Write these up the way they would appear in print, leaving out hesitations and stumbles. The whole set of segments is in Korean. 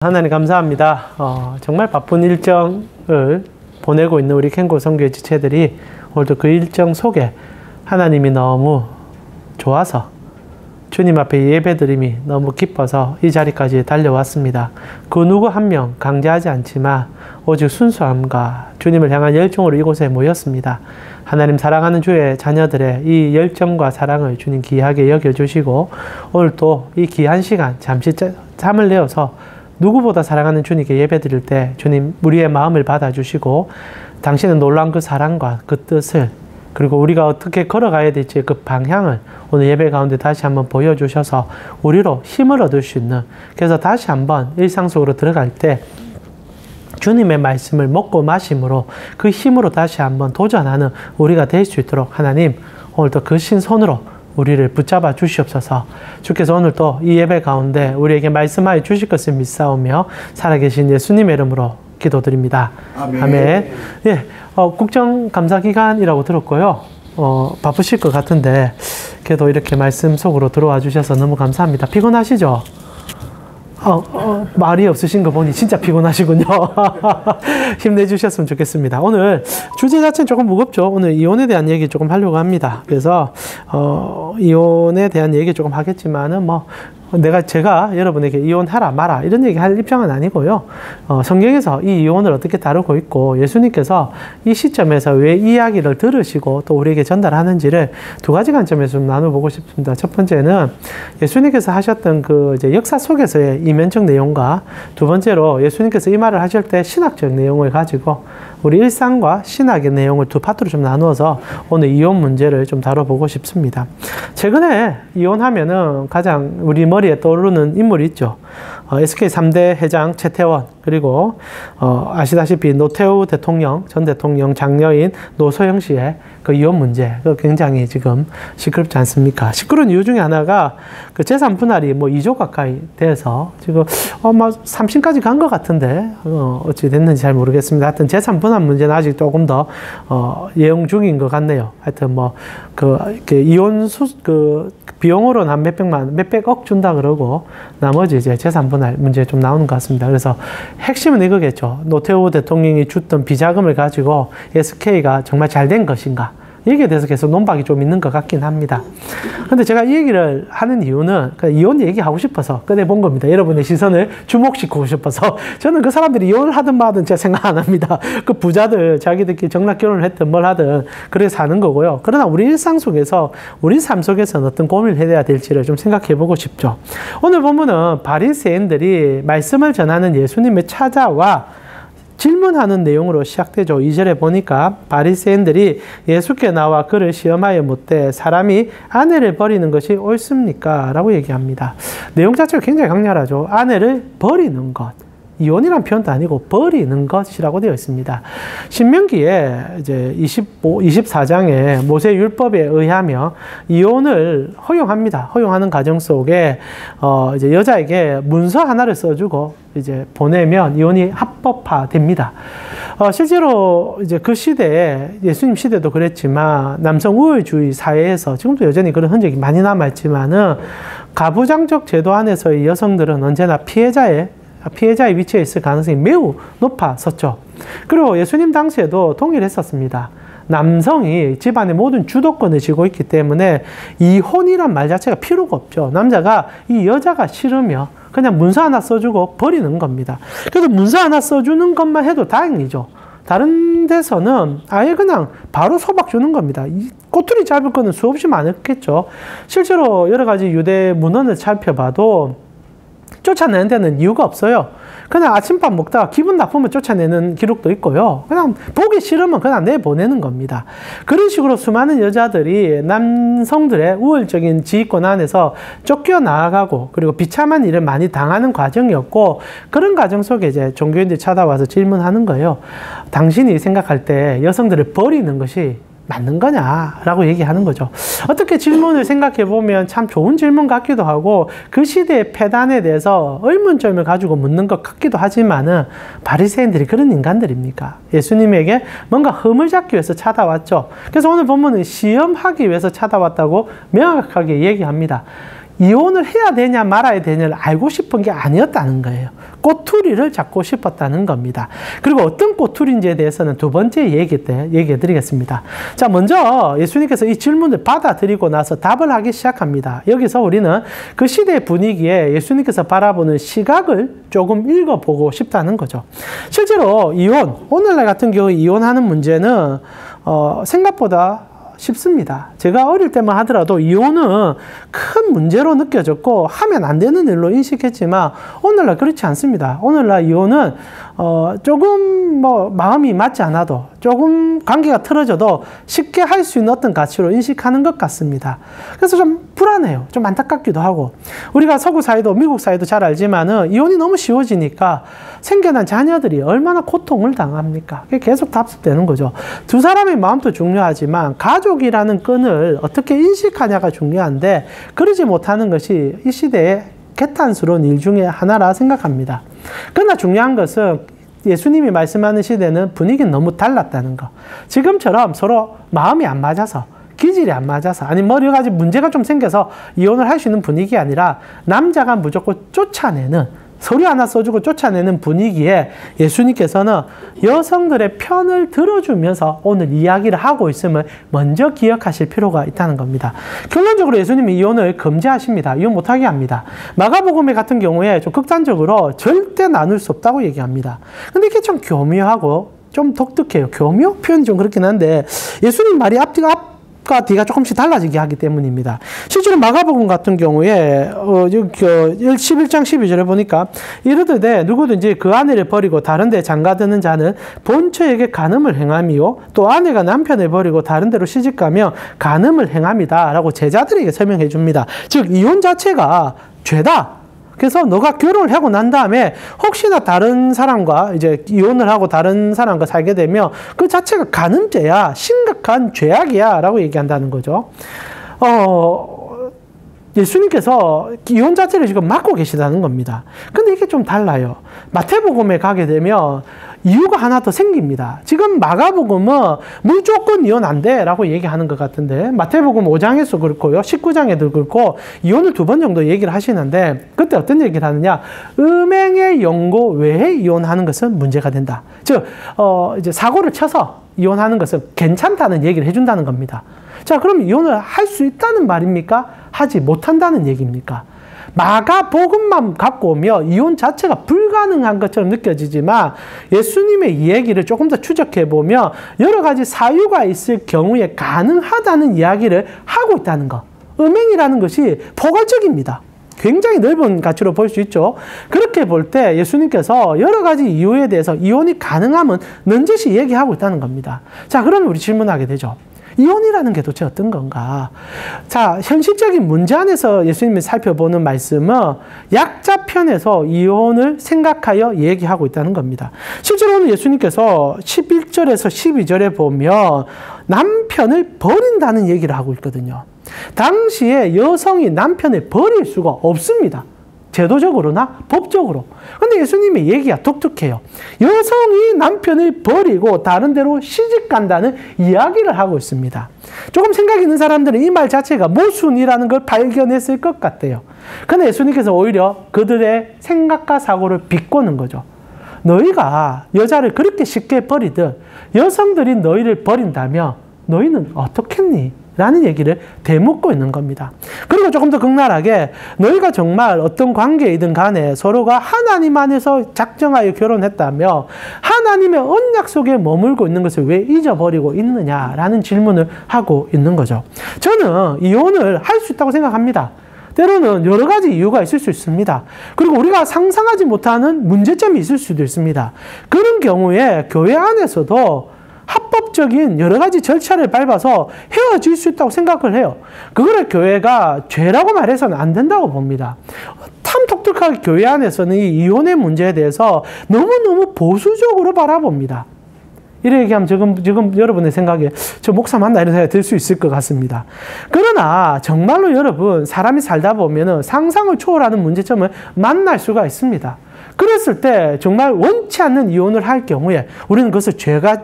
하나님 감사합니다. 정말 바쁜 일정을 보내고 있는 우리 캔고 선교회 지체들이 오늘도 그 일정 속에 하나님이 너무 좋아서 주님 앞에 예배드림이 너무 기뻐서 이 자리까지 달려왔습니다. 그 누구 한 명 강제하지 않지만 오직 순수함과 주님을 향한 열정으로 이곳에 모였습니다. 하나님 사랑하는 주의 자녀들의 이 열정과 사랑을 주님 귀하게 여겨주시고 오늘 또 이 귀한 시간 잠시 잠을 내어서 누구보다 사랑하는 주님께 예배드릴 때 주님 우리의 마음을 받아주시고 당신의 놀라운 그 사랑과 그 뜻을 그리고 우리가 어떻게 걸어가야 될지 그 방향을 오늘 예배 가운데 다시 한번 보여주셔서 우리로 힘을 얻을 수 있는, 그래서 다시 한번 일상 속으로 들어갈 때 주님의 말씀을 먹고 마심으로 그 힘으로 다시 한번 도전하는 우리가 될 수 있도록 하나님 오늘도 그 신손으로 우리를 붙잡아 주시옵소서. 주께서 오늘 또 이 예배 가운데 우리에게 말씀하여 주실 것을 믿사오며 살아계신 예수님의 이름으로 기도드립니다. 아멘. 아멘. 예, 국정감사기간이라고 들었고요. 바쁘실 것 같은데 그래도 이렇게 말씀 속으로 들어와 주셔서 너무 감사합니다. 피곤하시죠? 말이 없으신 거 보니 진짜 피곤하시군요. 힘내주셨으면 좋겠습니다. 오늘 주제 자체는 조금 무겁죠. 오늘 이혼에 대한 얘기 조금 하려고 합니다. 그래서 이혼에 대한 얘기 조금 하겠지만은 제가 여러분에게 이혼하라 마라 이런 얘기 할 입장은 아니고요. 성경에서 이 이혼을 어떻게 다루고 있고 예수님께서 이 시점에서 왜 이야기를 들으시고 또 우리에게 전달하는지를 두 가지 관점에서 좀 나눠보고 싶습니다. 첫 번째는 예수님께서 하셨던 그 이제 역사 속에서의 이면적 내용과 두 번째로 예수님께서 이 말을 하실 때 신학적 내용을 가지고 우리 일상과 신학의 내용을 두 파트로 좀 나누어서 오늘 이혼 문제를 좀 다뤄보고 싶습니다. 최근에 이혼하면은 가장 우리 머리에 떠오르는 인물이 있죠. SK 3대 회장 최태원, 그리고 아시다시피 노태우 대통령, 전 대통령 장녀인 노소영 씨의 그 이혼 문제, 굉장히 지금 시끄럽지 않습니까? 시끄러운 이유 중에 하나가 그 재산 분할이 2조 가까이 돼서 지금 3심까지 간 것 같은데 어찌 됐는지 잘 모르겠습니다. 하여튼 재산 분할 문제는 아직 조금 더 예용 중인 것 같네요. 하여튼 이혼 비용으로는 한 몇백억 준다 그러고 나머지 이제 재산 분할 문제 좀 나오는 것 같습니다. 그래서 핵심은 이거겠죠. 노태우 대통령이 줬던 비자금을 가지고 SK가 정말 잘 된 것인가? 여기에 대해서 계속 논박이 좀 있는 것 같긴 합니다. 근데 제가 이 얘기를 하는 이유는 이혼 얘기하고 싶어서 꺼내본 겁니다. 여러분의 시선을 주목시키고 싶어서. 저는 그 사람들이 이혼을 하든 마든 제가 생각 안 합니다. 그 부자들 자기들끼리 정락 결혼을 했든 뭘 하든 그렇게 사는 거고요. 그러나 우리 일상 속에서 우리 삶 속에서는 어떤 고민을 해야 될지를 좀 생각해 보고 싶죠. 오늘 보면은 바리새인들이 말씀을 전하는 예수님의 찾아와 질문하는 내용으로 시작되죠. 2절에 보니까 바리새인들이 예수께 나와 그를 시험하여 묻되 사람이 아내를 버리는 것이 옳습니까? 라고 얘기합니다. 내용 자체가 굉장히 강렬하죠. 아내를 버리는 것. 이혼이란 표현도 아니고 버리는 것이라고 되어 있습니다. 신명기에 이제 24장에 모세 율법에 의하면 이혼을 허용합니다. 허용하는 과정 속에 이제 여자에게 문서 하나를 써주고 이제 보내면 이혼이 합법화됩니다. 실제로 이제 그 시대에 예수님 시대도 그랬지만 남성 우월주의 사회에서 지금도 여전히 그런 흔적이 많이 남아있지만은 가부장적 제도 안에서의 여성들은 언제나 피해자의 위치에 있을 가능성이 매우 높았었죠. 그리고 예수님 당시에도 동일했었습니다. 남성이 집안의 모든 주도권을 쥐고 있기 때문에 이혼이란 말 자체가 필요가 없죠. 남자가 이 여자가 싫으면 그냥 문서 하나 써주고 버리는 겁니다. 그래서 문서 하나 써주는 것만 해도 다행이죠. 다른 데서는 아예 그냥 바로 소박 주는 겁니다. 이 꼬투리 잡을 거는 수없이 많았겠죠. 실제로 여러 가지 유대 문헌을 살펴봐도 쫓아내는 데는 이유가 없어요. 그냥 아침밥 먹다가 기분 나쁘면 쫓아내는 기록도 있고요. 그냥 보기 싫으면 그냥 내보내는 겁니다. 그런 식으로 수많은 여자들이 남성들의 우월적인 지휘권 안에서 쫓겨나가고 그리고 비참한 일을 많이 당하는 과정이었고, 그런 과정 속에 이제 종교인들이 찾아와서 질문하는 거예요. 당신이 생각할 때 여성들을 버리는 것이 맞는 거냐라고 얘기하는 거죠. 어떻게 질문을 생각해 보면 참 좋은 질문 같기도 하고 그 시대의 폐단에 대해서 의문점을 가지고 묻는 것 같기도 하지만은 바리새인들이 그런 인간들입니까? 예수님에게 뭔가 흠을 잡기 위해서 찾아왔죠. 그래서 오늘 본문은 시험하기 위해서 찾아왔다고 명확하게 얘기합니다. 이혼을 해야 되냐 말아야 되냐를 알고 싶은 게 아니었다는 거예요. 꼬투리를 잡고 싶었다는 겁니다. 그리고 어떤 꼬투리인지에 대해서는 두 번째 얘기해 드리겠습니다. 자, 먼저 예수님께서 이 질문을 받아들이고 나서 답을 하기 시작합니다. 여기서 우리는 그 시대의 분위기에 예수님께서 바라보는 시각을 조금 읽어보고 싶다는 거죠. 실제로 오늘날 같은 경우 이혼하는 문제는 생각보다 쉽습니다. 제가 어릴 때만 하더라도 이혼은 큰 문제로 느껴졌고 하면 안 되는 일로 인식했지만 오늘날 그렇지 않습니다. 오늘날 이혼은 조금 마음이 맞지 않아도 조금 관계가 틀어져도 쉽게 할 수 있는 어떤 가치로 인식하는 것 같습니다. 그래서 좀 불안해요. 좀 안타깝기도 하고 우리가 서구 사회도 미국 사회도 잘 알지만은 이혼이 너무 쉬워지니까 생겨난 자녀들이 얼마나 고통을 당합니까? 그게 계속 답습되는 거죠. 두 사람의 마음도 중요하지만 가족이라는 끈을 어떻게 인식하냐가 중요한데 그러지 못하는 것이 이 시대의 개탄스러운 일 중에 하나라 생각합니다. 그러나 중요한 것은 예수님이 말씀하는 시대는 분위기는 너무 달랐다는 거. 지금처럼 서로 마음이 안 맞아서 기질이 안 맞아서 아니면 여러 가지 문제가 좀 생겨서 이혼을 할 수 있는 분위기가 아니라 남자가 무조건 쫓아내는 소리 하나 써주고 쫓아내는 분위기에 예수님께서는 여성들의 편을 들어주면서 오늘 이야기를 하고 있음을 먼저 기억하실 필요가 있다는 겁니다. 결론적으로 예수님이 이혼을 금지하십니다. 이혼 못하게 합니다. 마가복음에 같은 경우에 좀 극단적으로 절대 나눌 수 없다고 얘기합니다. 근데 이게 좀 교묘하고 좀 독특해요. 교묘? 표현이 좀 그렇긴 한데 예수님 말이 앞과 뒤가 조금씩 달라지게 하기 때문입니다. 실제로 마가복음 같은 경우에 11장 12절에 보니까 이르되 누구든지 그 아내를 버리고 다른 데 장가드는 자는 본처에게 간음을 행함이요 또 아내가 남편을 버리고 다른 데로 시집가며 간음을 행함이다 라고 제자들에게 설명해 줍니다. 즉 이혼 자체가 죄다. 그래서 너가 결혼을 하고 난 다음에 혹시나 다른 사람과 이제 이혼을 하고 다른 사람과 살게 되면 그 자체가 간음죄야, 심각한 죄악이야 라고 얘기한다는 거죠. 예수님께서 이혼 자체를 지금 막고 계시다는 겁니다. 근데 이게 좀 달라요. 마태복음에 가게 되면 이유가 하나 더 생깁니다. 지금 마가복음은 무조건 이혼 안 돼 라고 얘기하는 것 같은데 마태복음 5장에서 그렇고요. 19장에도 그렇고 이혼을 2번 정도 얘기를 하시는데 그때 어떤 얘기를 하느냐. 음행의 연고 외에 이혼하는 것은 문제가 된다. 즉 이제 사고를 쳐서 이혼하는 것은 괜찮다는 얘기를 해준다는 겁니다. 자, 그럼 이혼을 할 수 있다는 말입니까? 하지 못한다는 얘기입니까? 마가복음만 갖고 오면 이혼 자체가 불가능한 것처럼 느껴지지만 예수님의 이 얘기를 조금 더 추적해보면 여러 가지 사유가 있을 경우에 가능하다는 이야기를 하고 있다는 것. 음행이라는 것이 포괄적입니다. 굉장히 넓은 가치로 볼 수 있죠. 그렇게 볼 때 예수님께서 여러 가지 이유에 대해서 이혼이 가능하면 넌지시 얘기하고 있다는 겁니다. 자, 그럼 우리 질문하게 되죠. 이혼이라는 게 도대체 어떤 건가? 자, 현실적인 문제 안에서 예수님이 살펴보는 말씀은 약자 편에서 이혼을 생각하여 얘기하고 있다는 겁니다. 실제로 오늘 예수님께서 11절에서 12절에 보면 남편을 버린다는 얘기를 하고 있거든요. 당시에 여성이 남편을 버릴 수가 없습니다. 제도적으로나 법적으로. 근데 예수님의 얘기가 독특해요. 여성이 남편을 버리고 다른 데로 시집 간다는 이야기를 하고 있습니다. 조금 생각 있는 사람들은 이 말 자체가 모순이라는 걸 발견했을 것 같아요. 근데 예수님께서 오히려 그들의 생각과 사고를 비꼬는 거죠. 너희가 여자를 그렇게 쉽게 버리듯 여성들이 너희를 버린다면 너희는 어떻겠니? 라는 얘기를 되묻고 있는 겁니다. 그리고 조금 더 극렬하게 너희가 정말 어떤 관계이든 간에 서로가 하나님 안에서 작정하여 결혼했다며 하나님의 언약 속에 머물고 있는 것을 왜 잊어버리고 있느냐라는 질문을 하고 있는 거죠. 저는 이혼을 할 수 있다고 생각합니다. 때로는 여러 가지 이유가 있을 수 있습니다. 그리고 우리가 상상하지 못하는 문제점이 있을 수도 있습니다. 그런 경우에 교회 안에서도 합법적인 여러 가지 절차를 밟아서 헤어질 수 있다고 생각을 해요. 그거를 교회가 죄라고 말해서는 안 된다고 봅니다. 참 독특하게 교회 안에서는 이 이혼의 문제에 대해서 너무너무 보수적으로 바라봅니다. 이렇게 얘기하면 지금 여러분의 생각에 저 목사 맞나 이런 생각이 들 수 있을 것 같습니다. 그러나 정말로 여러분 사람이 살다 보면은 상상을 초월하는 문제점을 만날 수가 있습니다. 그랬을 때 정말 원치 않는 이혼을 할 경우에 우리는 그것을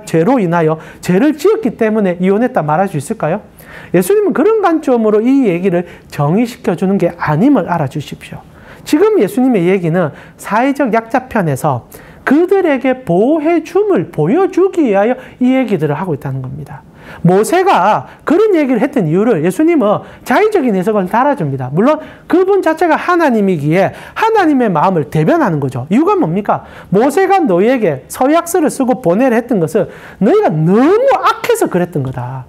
죄로 인하여 죄를 지었기 때문에 이혼했다 말할 수 있을까요? 예수님은 그런 관점으로 이 얘기를 정의시켜주는 게 아님을 알아주십시오. 지금 예수님의 얘기는 사회적 약자편에서 그들에게 보호해줌을 보여주기 위하여 이 얘기들을 하고 있다는 겁니다. 모세가 그런 얘기를 했던 이유를 예수님은 자의적인 해석을 달아줍니다. 물론 그분 자체가 하나님이기에 하나님의 마음을 대변하는 거죠. 이유가 뭡니까? 모세가 너희에게 서약서를 쓰고 보내라 했던 것은 너희가 너무 악해서 그랬던 거다.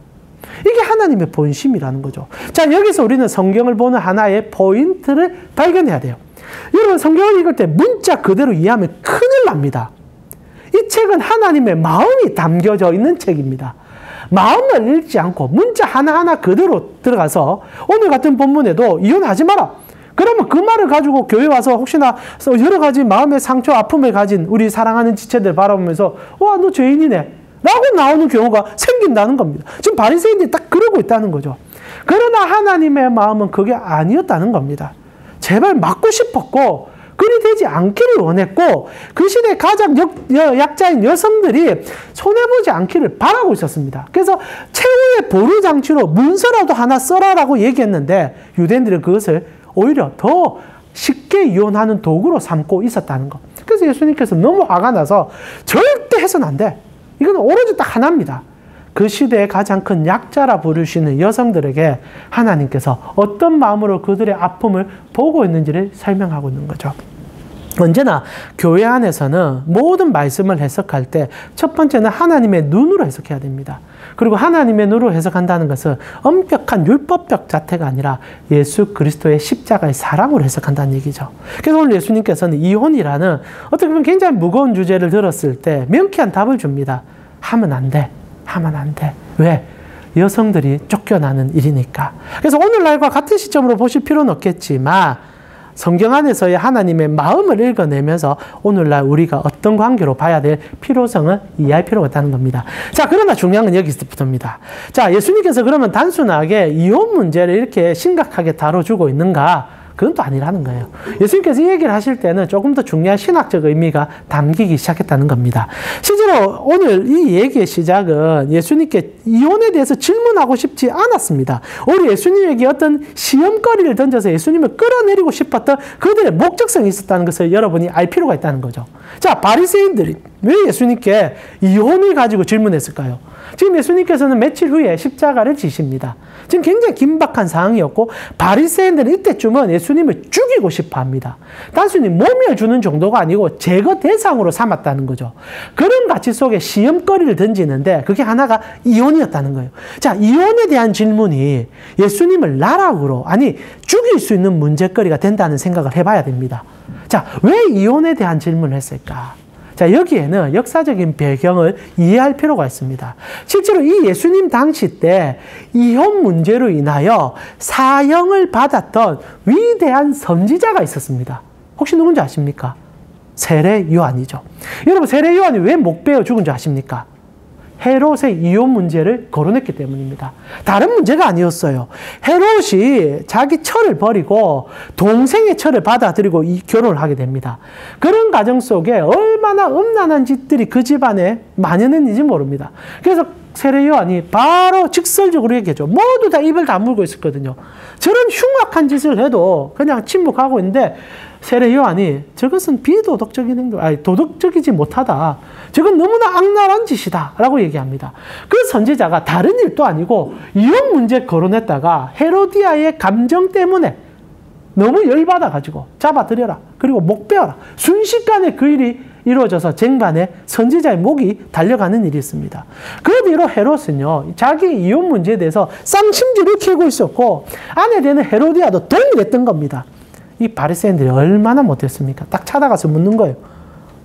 이게 하나님의 본심이라는 거죠. 자, 여기서 우리는 성경을 보는 하나의 포인트를 발견해야 돼요. 여러분, 성경을 읽을 때 문자 그대로 이해하면 큰일 납니다. 이 책은 하나님의 마음이 담겨져 있는 책입니다. 마음을 읽지 않고 문자 하나하나 그대로 들어가서 오늘 같은 본문에도 이혼하지 마라. 그러면 그 말을 가지고 교회 와서 혹시나 여러 가지 마음의 상처, 아픔을 가진 우리 사랑하는 지체들 바라보면서 와, 너 죄인이네 라고 나오는 경우가 생긴다는 겁니다. 지금 바리새인들이 딱 그러고 있다는 거죠. 그러나 하나님의 마음은 그게 아니었다는 겁니다. 제발 맞고 싶었고 그리 되지 않기를 원했고 그 시대 가장 약자인 여성들이 손해보지 않기를 바라고 있었습니다. 그래서 최후의 보루장치로 문서라도 하나 써라라고 얘기했는데 유대인들은 그것을 오히려 더 쉽게 이혼하는 도구로 삼고 있었다는 것. 그래서 예수님께서 너무 화가 나서 절대 해서는 안 돼. 이건 오로지 딱 하나입니다. 그 시대의 가장 큰 약자라 부르시는 여성들에게 하나님께서 어떤 마음으로 그들의 아픔을 보고 있는지를 설명하고 있는 거죠. 언제나 교회 안에서는 모든 말씀을 해석할 때 첫 번째는 하나님의 눈으로 해석해야 됩니다. 그리고 하나님의 눈으로 해석한다는 것은 엄격한 율법적 자태가 아니라 예수 그리스도의 십자가의 사랑으로 해석한다는 얘기죠. 그래서 오늘 예수님께서는 이혼이라는 어떻게 보면 굉장히 무거운 주제를 들었을 때 명쾌한 답을 줍니다. 하면 안 돼. 하면 안 돼. 왜? 여성들이 쫓겨나는 일이니까. 그래서 오늘날과 같은 시점으로 보실 필요는 없겠지만 성경 안에서의 하나님의 마음을 읽어내면서 오늘날 우리가 어떤 관계로 봐야 될 필요성을 이해할 필요가 있다는 겁니다. 자, 그러나 중요한 건 여기서부터입니다. 자, 예수님께서 그러면 단순하게 이혼 문제를 이렇게 심각하게 다뤄주고 있는가? 그건 또 아니라는 거예요. 예수님께서 이 얘기를 하실 때는 조금 더 중요한 신학적 의미가 담기기 시작했다는 겁니다. 실제로 오늘 이 얘기의 시작은 예수님께 이혼에 대해서 질문하고 싶지 않았습니다. 오히려 예수님에게 어떤 시험거리를 던져서 예수님을 끌어내리고 싶었던 그들의 목적성이 있었다는 것을 여러분이 알 필요가 있다는 거죠. 자, 바리새인들이 왜 예수님께 이혼을 가지고 질문했을까요? 지금 예수님께서는 며칠 후에 십자가를 지십니다. 지금 굉장히 긴박한 상황이었고 바리새인들은 이때쯤은 예수님을 죽이고 싶어 합니다. 단순히 몸을 주는 정도가 아니고 제거 대상으로 삼았다는 거죠. 그런 가치 속에 시험거리를 던지는데 그게 하나가 이혼이었다는 거예요. 자, 이혼에 대한 질문이 예수님을 나락으로, 아니 죽일 수 있는 문제거리가 된다는 생각을 해봐야 됩니다. 자, 왜 이혼에 대한 질문을 했을까? 자, 여기에는 역사적인 배경을 이해할 필요가 있습니다. 실제로 이 예수님 당시 때 이혼 문제로 인하여 사형을 받았던 위대한 선지자가 있었습니다. 혹시 누군지 아십니까? 세례 요한이죠. 여러분, 세례 요한이 왜 목 베어 죽은 줄 아십니까? 헤롯의 이혼 문제를 거론했기 때문입니다. 다른 문제가 아니었어요. 헤롯이 자기 처를 버리고 동생의 처를 받아들이고 결혼을 하게 됩니다. 그런 과정 속에 얼마나 음란한 짓들이 그 집안에 만연했는지 모릅니다. 그래서 세례 요한이 바로 직설적으로 얘기했죠. 모두 다 입을 다물고 있었거든요. 저런 흉악한 짓을 해도 그냥 침묵하고 있는데 세례 요한이 저것은 비도덕적인 행동, 아니 도덕적이지 못하다. 저건 너무나 악랄한 짓이다 라고 얘기합니다. 그 선지자가 다른 일도 아니고 이혼 문제 거론했다가 헤로디아의 감정 때문에 너무 열받아가지고 잡아들여라. 그리고 목 베어라. 순식간에 그 일이 이루어져서 쟁반에 선지자의 목이 달려가는 일이 있습니다. 그 뒤로 헤롯은요, 자기 이혼 문제에 대해서 쌍심지를 켜고 있었고 아내 되는 헤로디아도 동일했던 겁니다. 이 바리새인들이 얼마나 못했습니까? 딱 찾아가서 묻는 거예요.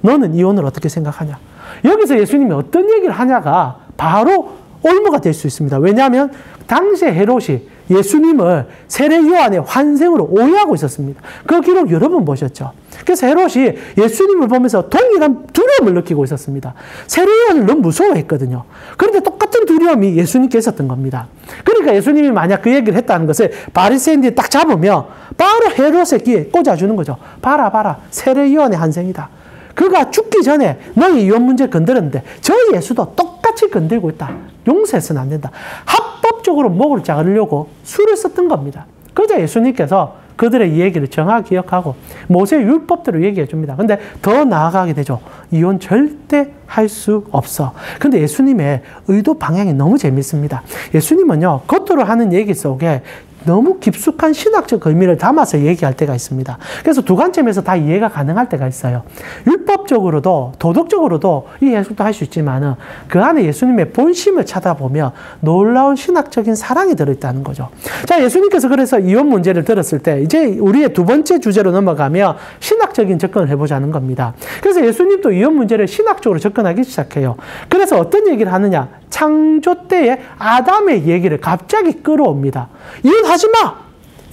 너는 이혼을 어떻게 생각하냐? 여기서 예수님이 어떤 얘기를 하냐가 바로 올무가 될 수 있습니다. 왜냐하면 당시에 헤롯이 예수님을 세례 요한의 환생으로 오해하고 있었습니다. 그 기록 여러 번 보셨죠? 그래서 헤롯이 예수님을 보면서 동일한 두려움을 느끼고 있었습니다. 세례 요한을 너무 무서워했거든요. 그런데 똑같은 두려움이 예수님께 있었던 겁니다. 그러니까 예수님이 만약 그 얘기를 했다는 것을 바리새인들이 딱 잡으면 바로 헤롯의 귀에 꽂아주는 거죠. 봐라 봐라, 세례 요한의 환생이다. 그가 죽기 전에 너희 이혼 문제 건드렸는데 저 예수도 똑같이 건들고 있다. 용서해서는 안 된다. 합법적으로 도덕적으로 목을 자르려고 수를 썼던 겁니다. 그러자 예수님께서 그들의 이 얘기를 정확히 기억하고 모세의 율법대로 얘기해 줍니다. 근데 더 나아가게 되죠. 이혼 절대 할 수 없어. 근데 예수님의 의도 방향이 너무 재밌습니다. 예수님은요, 겉으로 하는 얘기 속에 너무 깊숙한 신학적 의미를 담아서 얘기할 때가 있습니다. 그래서 두 관점에서 다 이해가 가능할 때가 있어요. 율법적으로도 도덕적으로도 이 해석도 할 수 있지만 그 안에 예수님의 본심을 찾아보면 놀라운 신학적인 사랑이 들어있다는 거죠. 자, 예수님께서 그래서 이혼 문제를 들었을 때 이제 우리의 두 번째 주제로 넘어가면 신학적인 접근을 해보자는 겁니다. 그래서 예수님도 이혼 문제를 신학적으로 접근하기 시작해요. 그래서 어떤 얘기를 하느냐? 창조 때의 아담의 얘기를 갑자기 끌어옵니다. 이혼하지 마!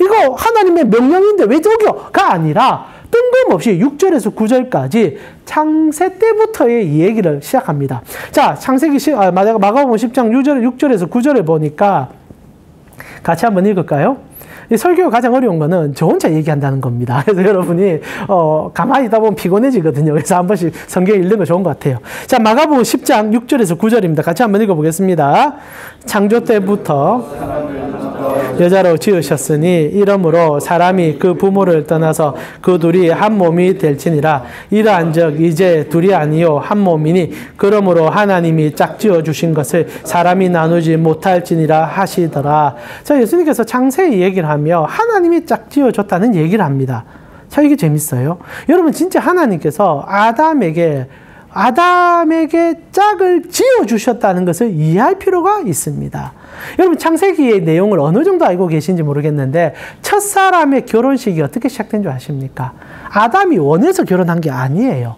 이거 하나님의 명령인데 왜 저기요?가 아니라 뜬금없이 6절에서 9절까지 창세 때부터의 이 얘기를 시작합니다. 자, 마가복음 10장 6절에서 9절을 보니까 같이 한번 읽을까요? 이 설교가 가장 어려운 거는 저 혼자 얘기한다는 겁니다. 그래서 여러분이 가만히 있다 보면 피곤해지거든요. 그래서 한 번씩 성경 읽는 거 좋은 것 같아요. 자, 마가복음 10장 6절에서 9절입니다. 같이 한번 읽어보겠습니다. 창조 때부터 여자로 지으셨으니 이러므로 사람이 그 부모를 떠나서 그 둘이 한 몸이 될지니라. 이러한즉 이제 둘이 아니요 한 몸이니 그러므로 하나님이 짝지어 주신 것을 사람이 나누지 못할지니라 하시더라. 자, 예수님께서 창세의 얘기를 하며 하나님이 짝지어 줬다는 얘기를 합니다. 자, 이게 재밌어요. 여러분, 진짜 하나님께서 아담에게 짝을 지어주셨다는 것을 이해할 필요가 있습니다. 여러분, 창세기의 내용을 어느 정도 알고 계신지 모르겠는데 첫사람의 결혼식이 어떻게 시작된 줄 아십니까? 아담이 원해서 결혼한 게 아니에요.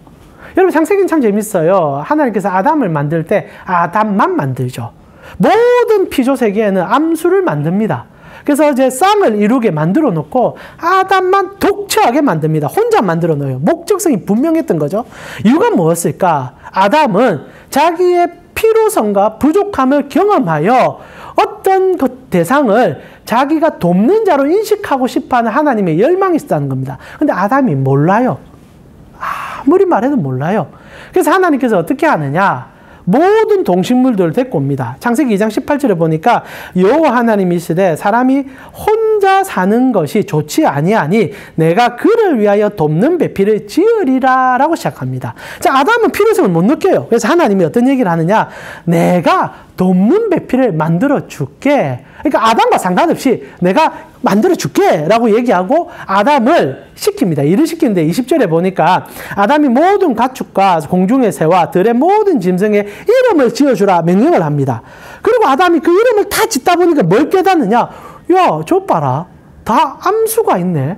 여러분, 창세기는 참 재밌어요. 하나님께서 아담을 만들 때 아담만 만들죠. 모든 피조 세계에는 암수를 만듭니다. 그래서 이제 쌍을 이루게 만들어 놓고 아담만 독처하게 만듭니다. 혼자 만들어 놓아요. 목적성이 분명했던 거죠. 이유가 무엇일까? 아담은 자기의 필요성과 부족함을 경험하여 어떤 그 대상을 자기가 돕는 자로 인식하고 싶어하는 하나님의 열망이 있었다는 겁니다. 근데 아담이 몰라요. 아무리 말해도 몰라요. 그래서 하나님께서 어떻게 하느냐? 모든 동식물들을 데리고 옵니다. 창세기 2장 18절에 보니까 여호와 하나님이시되 사람이 혼자 사는 것이 좋지 아니하니 내가 그를 위하여 돕는 배필을 지으리라 라고 시작합니다. 자, 아담은 필요성을 못 느껴요. 그래서 하나님이 어떤 얘기를 하느냐? 내가 돕는 배필을 만들어 줄게. 그러니까 아담과 상관없이 내가 만들어 줄게 라고 얘기하고 아담을 시킵니다. 일을 시키는데 20절에 보니까 아담이 모든 가축과 공중의 새와 들의 모든 짐승의 이름을 지어주라 명령을 합니다. 그리고 아담이 그 이름을 다 짓다 보니까 뭘 깨닫느냐? 야, 저 봐라. 다 암수가 있네.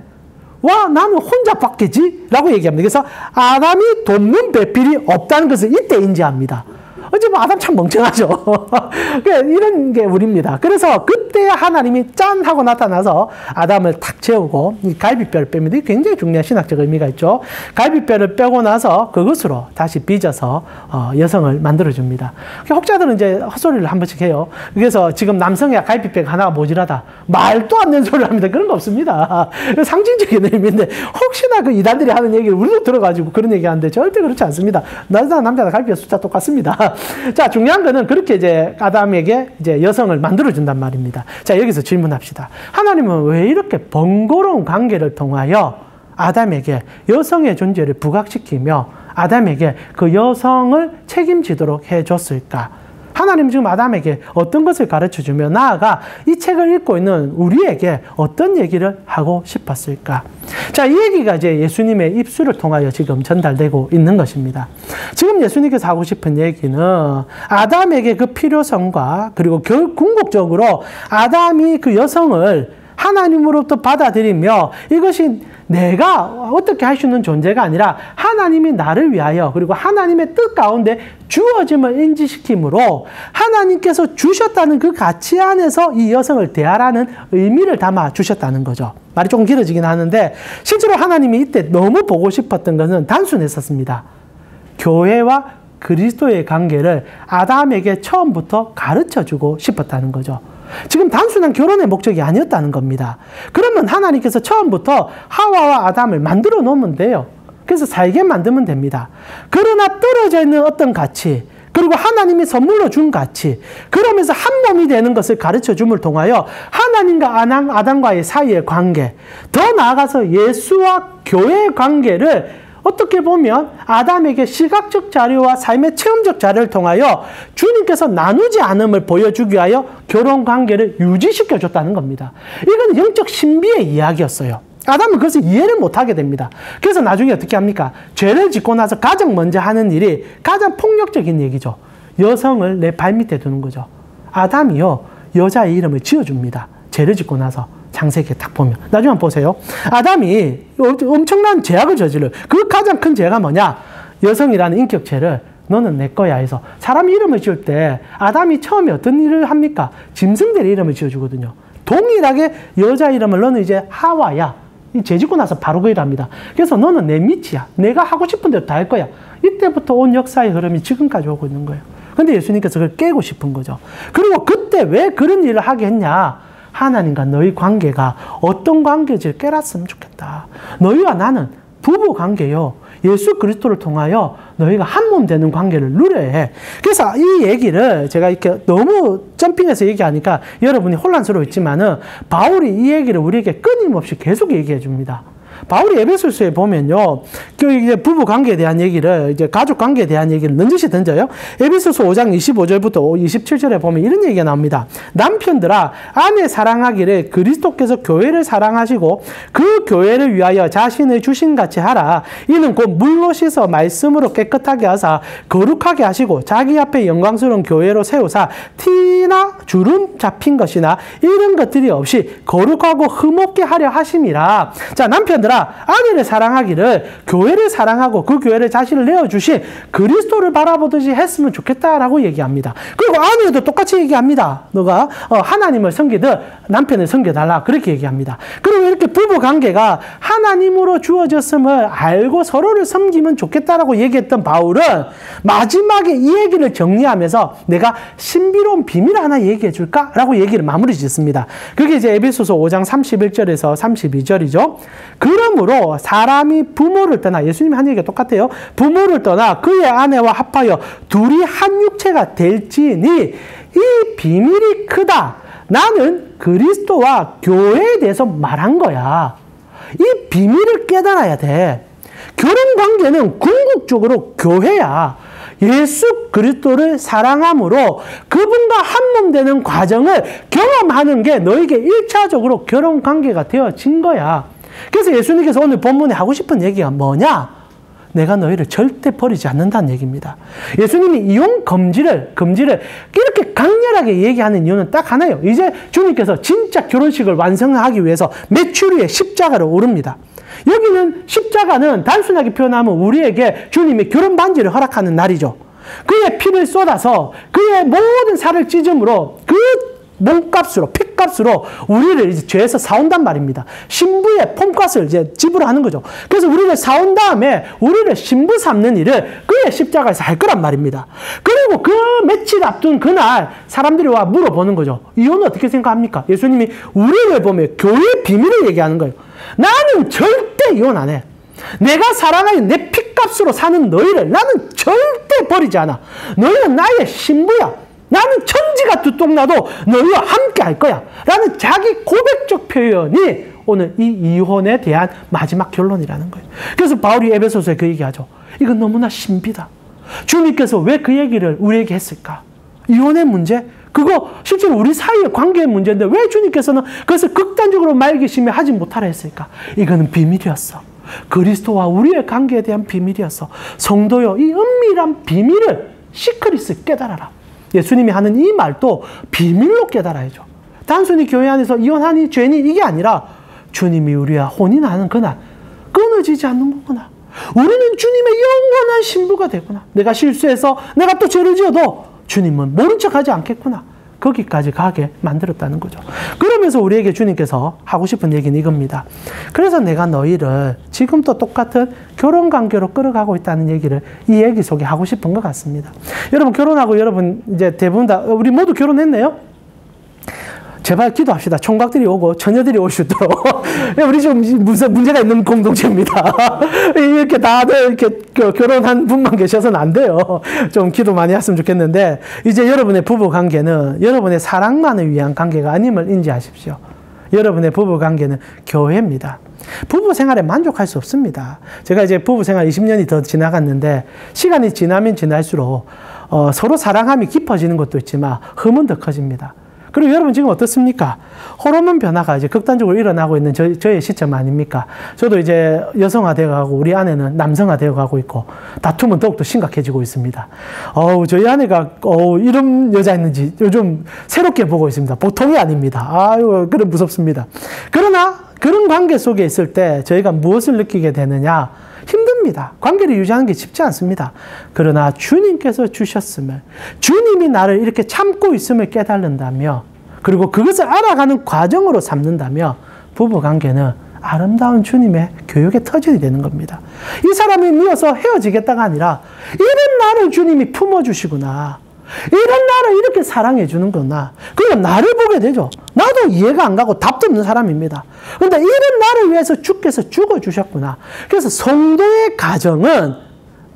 와, 나는 혼자 받겠지? 라고 얘기합니다. 그래서 아담이 돕는 배필이 없다는 것을 이때 인지합니다. 어찌보면 아담 참 멍청하죠. 이런 게 우리입니다. 그래서 그때 하나님이 짠 하고 나타나서 아담을 탁 재우고 이 갈비뼈를 뺍니다. 이게 굉장히 중요한 신학적 의미가 있죠. 갈비뼈를 빼고 나서 그것으로 다시 빚어서 여성을 만들어줍니다. 혹자들은 이제 헛소리를 한 번씩 해요. 그래서 지금 남성의 갈비뼈가 하나가 모자라다. 말도 안 되는 소리를 합니다. 그런 거 없습니다. 상징적인 의미인데 혹시나 그 이단들이 하는 얘기를 우리도 들어가지고 그런 얘기 하는데 절대 그렇지 않습니다. 남자나 남자나 갈비뼈 숫자 똑같습니다. 자, 중요한 거는 그렇게 이제 아담에게 이제 여성을 만들어준단 말입니다. 자, 여기서 질문합시다. 하나님은 왜 이렇게 번거로운 관계를 통하여 아담에게 여성의 존재를 부각시키며 아담에게 그 여성을 책임지도록 해줬을까? 하나님은 지금 아담에게 어떤 것을 가르쳐주며 나아가 이 책을 읽고 있는 우리에게 어떤 얘기를 하고 싶었을까? 자, 이 얘기가 이제 예수님의 입술을 통하여 지금 전달되고 있는 것입니다. 지금 예수님께서 하고 싶은 얘기는 아담에게 그 필요성과 그리고 궁극적으로 아담이 그 여성을 하나님으로부터 받아들이며 이것이 내가 어떻게 할 수 있는 존재가 아니라 하나님이 나를 위하여 그리고 하나님의 뜻 가운데 주어짐을 인지시킴으로 하나님께서 주셨다는 그 가치 안에서 이 여성을 대하라는 의미를 담아 주셨다는 거죠. 말이 조금 길어지긴 하는데 실제로 하나님이 이때 너무 보고 싶었던 것은 단순했었습니다. 교회와 그리스도의 관계를 아담에게 처음부터 가르쳐주고 싶었다는 거죠. 지금 단순한 결혼의 목적이 아니었다는 겁니다. 그러면 하나님께서 처음부터 하와와 아담을 만들어 놓으면 돼요. 그래서 살게 만들면 됩니다. 그러나 떨어져 있는 어떤 가치, 그리고 하나님이 선물로 준 가치, 그러면서 한 몸이 되는 것을 가르쳐 줌을 통하여 하나님과 아담과의 사이의 관계, 더 나아가서 예수와 교회의 관계를 어떻게 보면 아담에게 시각적 자료와 삶의 체험적 자료를 통하여 주님께서 나누지 않음을 보여주기 위하여 결혼 관계를 유지시켜 줬다는 겁니다. 이건 영적 신비의 이야기였어요. 아담은 그것을 이해를 못하게 됩니다. 그래서 나중에 어떻게 합니까? 죄를 짓고 나서 가장 먼저 하는 일이 가장 폭력적인 얘기죠. 여성을 내 발밑에 두는 거죠. 아담이요, 여자의 이름을 지어줍니다. 죄를 짓고 나서. 창세기에 딱 보면. 나중에 한번 보세요. 아담이 엄청난 죄악을 저질러요. 그 가장 큰 죄가 뭐냐? 여성이라는 인격체를 너는 내 거야 해서 사람 이름을 지을 때 아담이 처음에 어떤 일을 합니까? 짐승들의 이름을 지어주거든요. 동일하게 여자 이름을 너는 이제 하와야. 죄 짓고 나서 바로 그 일을 합니다. 그래서 너는 내 밑이야. 내가 하고 싶은 대로 다 할 거야. 이때부터 온 역사의 흐름이 지금까지 오고 있는 거예요. 근데 예수님께서 그걸 깨고 싶은 거죠. 그리고 그때 왜 그런 일을 하게 했냐? 하나님과 너희 관계가 어떤 관계인지를 깨닫으면 좋겠다. 너희와 나는 부부 관계요. 예수 그리스도를 통하여 너희가 한 몸 되는 관계를 누려야 해. 그래서 이 얘기를 제가 이렇게 너무 점핑해서 얘기하니까 여러분이 혼란스러웠지만은 바울이 이 얘기를 우리에게 끊임없이 계속 얘기해 줍니다. 바울이 에베소서에 보면요, 그 이제 부부 관계에 대한 얘기를, 이제 가족 관계에 대한 얘기를 넌지시 던져요. 에베소서 5장 25절부터 27절에 보면 이런 얘기가 나옵니다. 남편들아, 아내 사랑하기를 그리스도께서 교회를 사랑하시고 그 교회를 위하여 자신을 주신같이 하라. 이는 곧 물로 씻어 말씀으로 깨끗하게 하사 거룩하게 하시고 자기 앞에 영광스러운 교회로 세우사 티나 주름 잡힌 것이나 이런 것들이 없이 거룩하고 흠없게 하려 하심이라. 자, 남편들아, 아내를 사랑하기를 교회를 사랑하고 그 교회를 자신을 내어주신 그리스도를 바라보듯이 했으면 좋겠다라고 얘기합니다. 그리고 아내도 똑같이 얘기합니다. 너가 하나님을 섬기듯 남편을 섬겨달라, 그렇게 얘기합니다. 그리고 이렇게 부부관계가 하나님으로 주어졌음을 알고 서로를 섬기면 좋겠다라고 얘기했던 바울은 마지막에 이 얘기를 정리하면서 내가 신비로운 비밀을 하나 얘기해 줄까? 라고 얘기를 마무리 짓습니다. 그게 이제 에베소서 5장 31절에서 32절이죠. 그러므로 사람이 부모를 떠나, 예수님이 한 얘기가 똑같아요. 부모를 떠나 그의 아내와 합하여 둘이 한 육체가 될지니 이 비밀이 크다. 나는 그리스도와 교회에 대해서 말한 거야. 이 비밀을 깨달아야 돼. 결혼관계는 궁극적으로 교회야. 예수 그리스도를 사랑함으로 그분과 한 몸 되는 과정을 경험하는 게 너에게 1차적으로 결혼관계가 되어진 거야. 그래서 예수님께서 오늘 본문에 하고 싶은 얘기가 뭐냐? 내가 너희를 절대 버리지 않는다는 얘기입니다. 예수님이 이혼 금지를 이렇게 강렬하게 얘기하는 이유는 딱 하나예요. 이제 주님께서 진짜 결혼식을 완성하기 위해서 매출 위에 십자가를 오릅니다. 여기는 십자가는 단순하게 표현하면 우리에게 주님이 결혼 반지를 허락하는 날이죠. 그의 피를 쏟아서 그의 모든 살을 찢음으로 그 몸값으로, 핏값으로 우리를 이제 죄에서 사온단 말입니다. 신부의 폼값을 이제 지불하는 거죠. 그래서 우리를 사온 다음에 우리를 신부 삼는 일을 그의 십자가에서 할 거란 말입니다. 그리고 그 며칠 앞둔 그날 사람들이 와 물어보는 거죠. 이혼은 어떻게 생각합니까? 예수님이 우리를 보면 교회의 비밀을 얘기하는 거예요. 나는 절대 이혼 안 해. 내가 사랑하는 내 핏값으로 사는 너희를 나는 절대 버리지 않아. 너희는 나의 신부야. 나는 천지가 두통나도 너희와 함께 할 거야. 라는 자기 고백적 표현이 오늘 이 이혼에 대한 마지막 결론이라는 거예요. 그래서 바울이 에베소서에 그 얘기하죠. 이건 너무나 신비다. 주님께서 왜 그 얘기를 우리에게 했을까? 이혼의 문제? 그거 실제로 우리 사이의 관계의 문제인데 왜 주님께서는 그것을 극단적으로 말기심에 하지 못하라 했을까? 이거는 비밀이었어. 그리스도와 우리의 관계에 대한 비밀이었어. 성도여, 이 은밀한 비밀을 시크릿을 깨달아라. 예수님이 하는 이 말도 비밀로 깨달아야죠. 단순히 교회 안에서 이혼하니 죄니 이게 아니라 주님이 우리와 혼인하는 그날 끊어지지 않는 거구나. 우리는 주님의 영원한 신부가 되구나. 내가 실수해서 내가 또 죄를 지어도 주님은 모른 척하지 않겠구나. 거기까지 가게 만들었다는 거죠. 그러면서 우리에게 주님께서 하고 싶은 얘기는 이겁니다. 그래서 내가 너희를 지금도 똑같은 결혼관계로 끌어가고 있다는 얘기를 이 얘기 속에 하고 싶은 것 같습니다. 여러분 결혼하고 여러분 이제 대부분 다 우리 모두 결혼했네요? 제발 기도합시다. 총각들이 오고 처녀들이 올 수 있도록. 우리 좀 무슨 문제가 있는 공동체입니다. 이렇게 다들 이렇게 결혼한 분만 계셔서는 안 돼요. 좀 기도 많이 했으면 좋겠는데, 이제 여러분의 부부 관계는 여러분의 사랑만을 위한 관계가 아님을 인지하십시오. 여러분의 부부 관계는 교회입니다. 부부 생활에 만족할 수 없습니다. 제가 이제 부부 생활 20년이 더 지나갔는데, 시간이 지나면 지날수록 서로 사랑함이 깊어지는 것도 있지만 흠은 더 커집니다. 그리고 여러분 지금 어떻습니까? 호르몬 변화가 이제 극단적으로 일어나고 있는 저의 시점 아닙니까? 저도 이제 여성화 되어가고 우리 아내는 남성화 되어가고 있고 다툼은 더욱더 심각해지고 있습니다. 저희 아내가 이런 여자 있는지 요즘 새롭게 보고 있습니다. 보통이 아닙니다. 아유, 그래 무섭습니다. 그러나 그런 관계 속에 있을 때 저희가 무엇을 느끼게 되느냐? 힘듭니다. 관계를 유지하는 게 쉽지 않습니다. 그러나 주님께서 주셨음을, 주님이 나를 이렇게 참고 있음을 깨달는다며, 그리고 그것을 알아가는 과정으로 삼는다며, 부부관계는 아름다운 주님의 교육의 터전이 되는 겁니다. 이 사람이 미워서 헤어지겠다가 아니라 이런 나를 주님이 품어주시구나, 이런 나를 이렇게 사랑해 주는구나, 그리고 나를 보게 되죠. 나도 이해가 안 가고 답도 없는 사람입니다. 그런데 이런 나를 위해서 주께서 죽어주셨구나. 그래서 성도의 가정은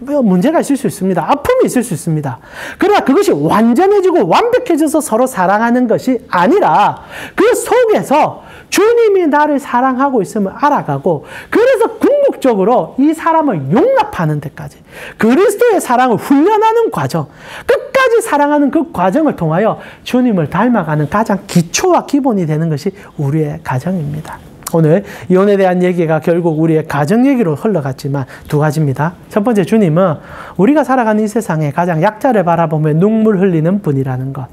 문제가 있을 수 있습니다. 아픔이 있을 수 있습니다. 그러나 그것이 완전해지고 완벽해져서 서로 사랑하는 것이 아니라 그 속에서 주님이 나를 사랑하고 있음을 알아가고, 그래서 궁극적으로 이 사람을 용납하는 데까지 그리스도의 사랑을 훈련하는 과정, 끝까지 사랑하는 그 과정을 통하여 주님을 닮아가는 가장 기초와 기본이 되는 것이 우리의 가정입니다. 오늘 이혼에 대한 얘기가 결국 우리의 가정 얘기로 흘러갔지만 두 가지입니다. 첫 번째, 주님은 우리가 살아가는 이 세상에 가장 약자를 바라보며 눈물 흘리는 분이라는 것.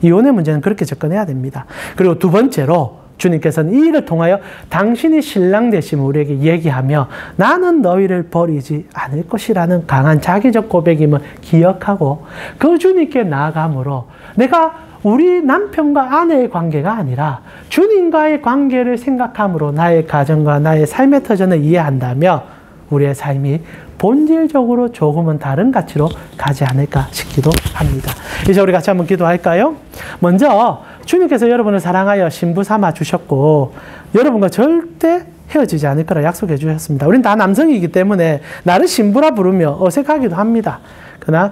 이혼의 문제는 그렇게 접근해야 됩니다. 그리고 두 번째로, 주님께서는 이 일을 통하여 당신이 신랑 되심을 우리에게 얘기하며 나는 너희를 버리지 않을 것이라는 강한 자기적 고백임을 기억하고 그 주님께 나아감으로 내가 우리 남편과 아내의 관계가 아니라 주님과의 관계를 생각함으로 나의 가정과 나의 삶의 터전을 이해한다며 우리의 삶이 본질적으로 조금은 다른 가치로 가지 않을까 싶기도 합니다. 이제 우리 같이 한번 기도할까요? 먼저 주님께서 여러분을 사랑하여 신부 삼아 주셨고 여러분과 절대 헤어지지 않을 거라 약속해 주셨습니다. 우린 다 남성이기 때문에 나를 신부라 부르며 어색하기도 합니다. 그러나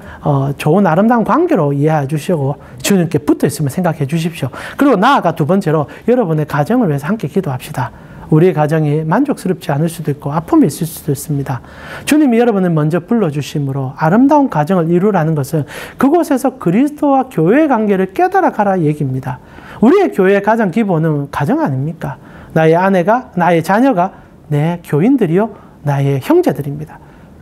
좋은 아름다운 관계로 이해해 주시고 주님께 붙어 있으면 생각해 주십시오. 그리고 나아가 두 번째로 여러분의 가정을 위해서 함께 기도합시다. 우리의 가정이 만족스럽지 않을 수도 있고 아픔이 있을 수도 있습니다. 주님이 여러분을 먼저 불러주심으로 아름다운 가정을 이루라는 것은 그곳에서 그리스도와 교회의 관계를 깨달아가라 얘기입니다. 우리의 교회의 가장 기본은 가정 아닙니까? 나의 아내가, 나의 자녀가, 내 교인들이요, 나의 형제들입니다.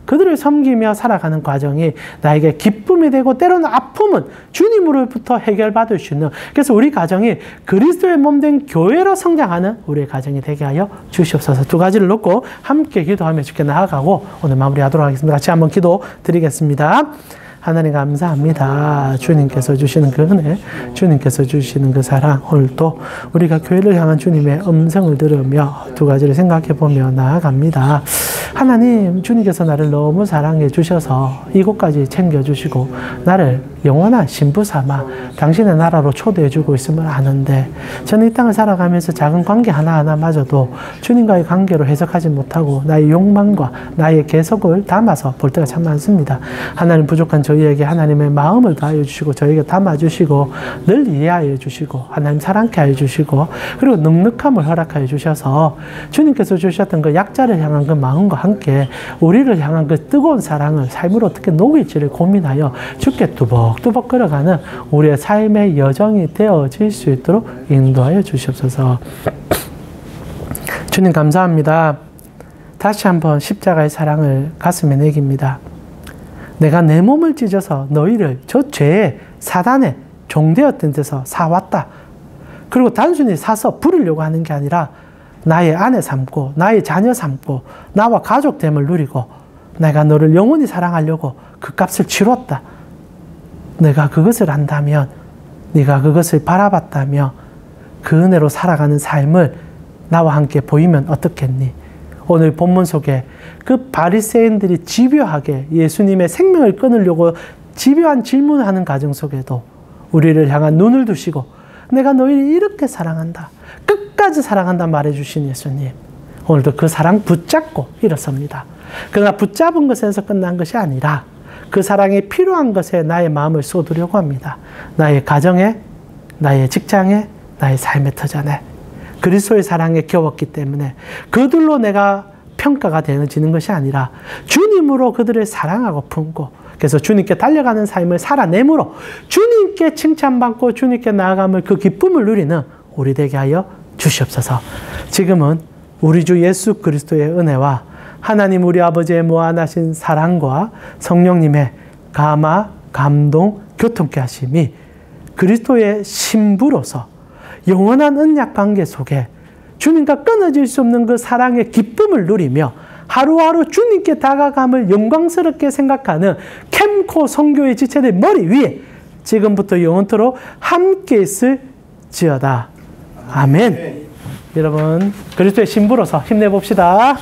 그들을 섬기며 살아가는 과정이 나에게 기쁨이 되고 때로는 아픔은 주님으로부터 해결받을 수 있는, 그래서 우리 가정이 그리스도의 몸된 교회로 성장하는 우리의 가정이 되게 하여 주시옵소서. 두 가지를 놓고 함께 기도하며 주께 나아가고 오늘 마무리하도록 하겠습니다. 같이 한번 기도 드리겠습니다. 하나님 감사합니다. 주님께서 주시는 그 은혜, 주님께서 주시는 그 사랑, 오늘도 우리가 교회를 향한 주님의 음성을 들으며 두 가지를 생각해 보며 나아갑니다. 하나님, 주님께서 나를 너무 사랑해 주셔서 이곳까지 챙겨주시고 나를 영원한 신부 삼아 당신의 나라로 초대해 주고 있음을 아는데 저는 이 땅을 살아가면서 작은 관계 하나하나마저도 주님과의 관계로 해석하지 못하고 나의 욕망과 나의 개속을 담아서 볼 때가 참 많습니다. 하나님, 부족한 저희에게 하나님의 마음을 다하여 주시고 저희에게 담아주시고 늘 이해하여 주시고 하나님 사랑케 하여 주시고 그리고 넉넉함을 허락하여 주셔서 주님께서 주셨던 그 약자를 향한 그 마음과 함께 우리를 향한 그 뜨거운 사랑을 삶으로 어떻게 녹일지를 고민하여 주께 뚜벅뚜벅 걸어가는 우리의 삶의 여정이 되어질 수 있도록 인도하여 주시옵소서. 주님 감사합니다. 다시 한번 십자가의 사랑을 가슴에 내깁니다. 내가 내 몸을 찢어서 너희를 저 죄의 사단의 종되었던 데서 사왔다. 그리고 단순히 사서 부리려고 하는 게 아니라 나의 아내 삼고 나의 자녀 삼고 나와 가족됨을 누리고 내가 너를 영원히 사랑하려고 그 값을 치렀다. 내가 그것을 안다면, 네가 그것을 바라봤다며 그 은혜로 살아가는 삶을 나와 함께 보이면 어떻겠니? 오늘 본문 속에 그 바리새인들이 집요하게 예수님의 생명을 끊으려고 집요한 질문을 하는 과정 속에도 우리를 향한 눈을 두시고 내가 너희를 이렇게 사랑한다. 끝까지 사랑한다 말해주신 예수님. 오늘도 그 사랑 붙잡고 일어섭니다. 그러나 붙잡은 것에서 끝난 것이 아니라 그 사랑이 필요한 것에 나의 마음을 쏟으려고 합니다. 나의 가정에, 나의 직장에, 나의 삶의 터전에 그리스도의 사랑에 겨웠기 때문에 그들로 내가 평가가 되어지는 것이 아니라 주님으로 그들을 사랑하고 품고 그래서 주님께 달려가는 삶을 살아내므로 주님께 칭찬받고 주님께 나아감을 그 기쁨을 누리는 우리 되게 하여 주시옵소서. 지금은 우리 주 예수 그리스도의 은혜와 하나님 우리 아버지의 무한하신 사랑과 성령님의 감화, 감동, 교통케 하심이 그리스도의 신부로서 영원한 언약 관계 속에 주님과 끊어질 수 없는 그 사랑의 기쁨을 누리며 하루하루 주님께 다가감을 영광스럽게 생각하는 캠코 선교의 지체들 머리 위에 지금부터 영원토록 함께 있을지어다. 아멘. 여러분 그리스도의 신부로서 힘내봅시다.